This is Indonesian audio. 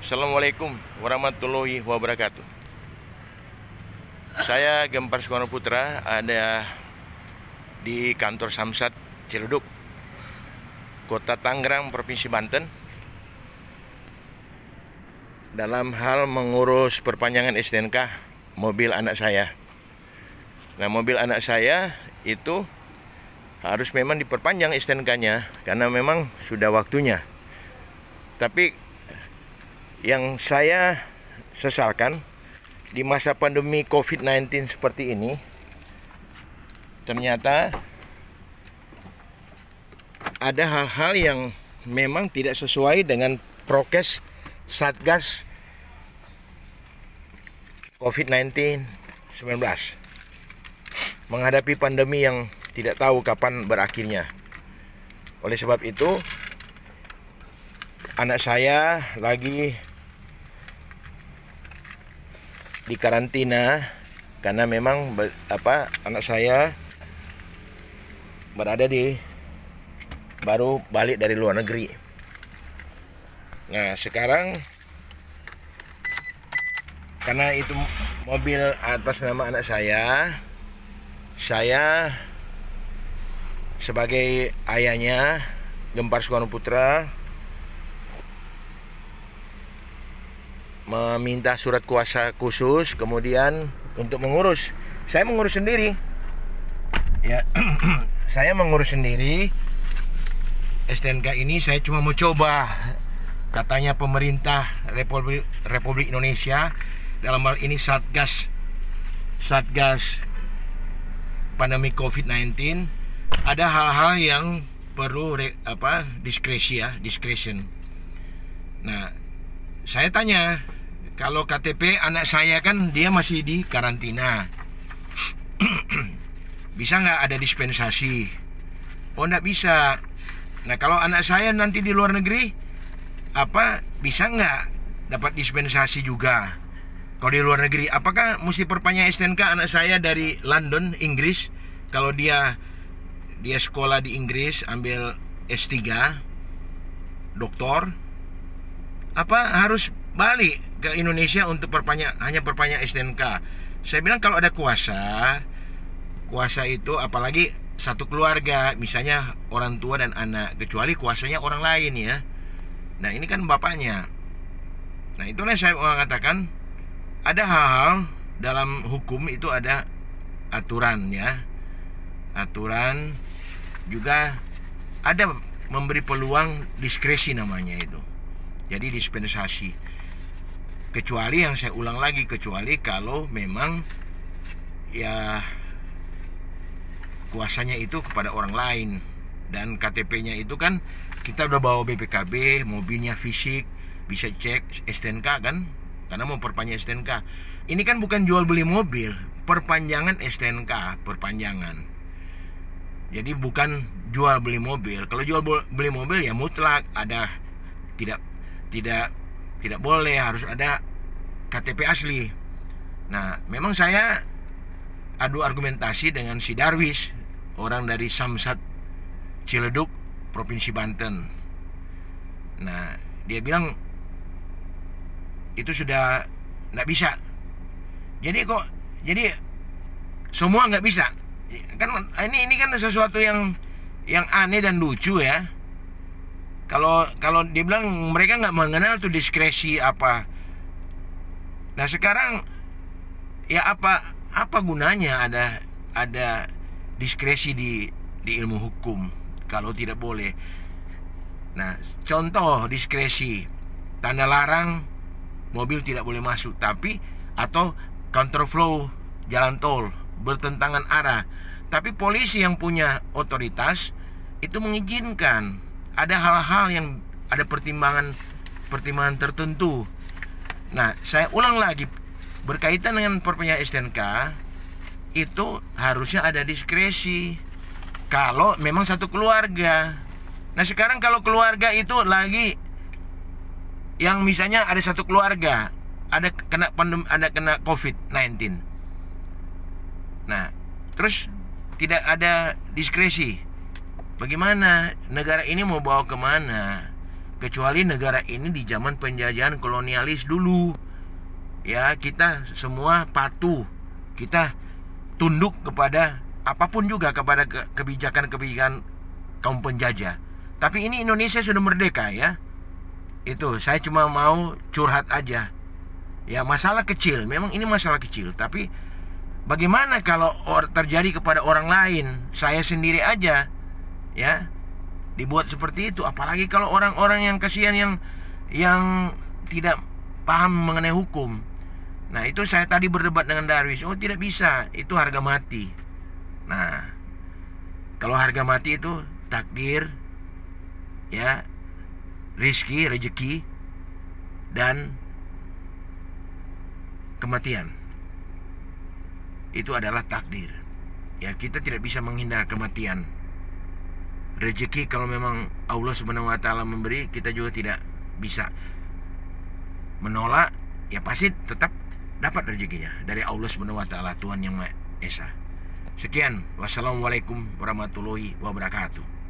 Assalamualaikum warahmatullahi wabarakatuh. Saya Gempar Sukarno Putra, ada di kantor Samsat Ciledug, Kota Tangerang, Provinsi Banten, dalam hal mengurus perpanjangan STNK mobil anak saya. Nah, mobil anak saya itu harus memang diperpanjang STNK-nya karena memang sudah waktunya. Tapi yang saya sesalkan di masa pandemi COVID-19 seperti ini, ternyata ada hal-hal yang memang tidak sesuai dengan prokes Satgas COVID-19 menghadapi pandemi yang tidak tahu kapan berakhirnya. Oleh sebab itu, anak saya lagi di karantina karena memang anak saya baru balik dari luar negeri. Nah, sekarang karena itu mobil atas nama anak saya sebagai ayahnya, Gempar Sukarno Putra, meminta surat kuasa khusus, kemudian untuk mengurus. Saya mengurus sendiri. Ya, saya mengurus sendiri. STNK ini saya cuma mau coba. Katanya pemerintah Republik Indonesia, dalam hal ini Satgas pandemi COVID-19, ada hal-hal yang perlu discretion. Nah, saya tanya, kalau KTP anak saya kan dia masih di karantina, bisa nggak ada dispensasi? Oh, nggak bisa. Nah, kalau anak saya nanti di luar negeri, bisa nggak dapat dispensasi juga? Kalau di luar negeri, apakah mesti perpanjang STNK anak saya dari London, Inggris? Kalau dia sekolah di Inggris, ambil S3, doktor, harus balik ke Indonesia untuk hanya perpanjang STNK? Saya bilang kalau ada kuasa itu apalagi satu keluarga, misalnya orang tua dan anak, kecuali kuasanya orang lain ya. Nah, ini kan bapaknya. Nah, itulah saya mengatakan ada hal-hal dalam hukum itu ada aturan ya. Aturan juga ada memberi peluang diskresi namanya itu. Jadi dispensasi. Kecuali yang saya ulang lagi, kecuali kalau memang ya kuasanya itu kepada orang lain, dan KTP-nya itu kan kita udah bawa BPKB, mobilnya fisik, bisa cek STNK kan, karena mau perpanjang STNK. Ini kan bukan jual beli mobil, perpanjangan STNK, perpanjangan. Jadi bukan jual beli mobil. Kalau jual beli mobil ya mutlak ada, tidak boleh, harus ada KTP asli. Nah, memang saya adu argumentasi dengan si Darwis, orang dari Samsat Ciledug, Provinsi Banten. Nah, dia bilang itu sudah nggak bisa. Jadi semua nggak bisa. Kan ini kan sesuatu yang aneh dan lucu ya. Kalau dia bilang mereka nggak mengenal tuh diskresi apa. Nah, sekarang ya apa gunanya ada diskresi di ilmu hukum kalau tidak boleh. Nah, contoh diskresi, tanda larang mobil tidak boleh masuk, atau counterflow jalan tol bertentangan arah, tapi polisi yang punya otoritas itu mengizinkan. Ada hal-hal yang ada pertimbangan tertentu. Nah, saya ulang lagi, berkaitan dengan perpanjangan STNK itu harusnya ada diskresi kalau memang satu keluarga. Nah, sekarang kalau keluarga itu lagi yang misalnya ada satu keluarga ada kena COVID-19. Nah, terus tidak ada diskresi. Bagaimana negara ini mau bawa kemana? kecuali negara ini di zaman penjajahan kolonialis dulu. Ya, kita semua patuh, kita tunduk kepada apapun juga, kepada kebijakan-kebijakan kaum penjajah. Tapi ini Indonesia sudah merdeka ya. Itu saya cuma mau curhat aja. Ya, masalah kecil, memang ini masalah kecil, tapi bagaimana kalau terjadi kepada orang lain? Saya sendiri aja ya dibuat seperti itu, apalagi kalau orang-orang yang kasihan, yang tidak paham mengenai hukum. Nah, itu saya tadi berdebat dengan Darwis. Oh, tidak bisa, itu harga mati. Nah, kalau harga mati itu takdir, ya, rezeki, dan kematian. Itu adalah takdir. Ya, kita tidak bisa menghindar kematian. Rezeki kalau memang Allah Subhanahu wa taala memberi, kita juga tidak bisa menolak. Ya, pasti tetap dapat rezekinya dari Allah Subhanahu wa taala, Tuhan yang Maha Esa. Sekian, wassalamualaikum warahmatullahi wabarakatuh.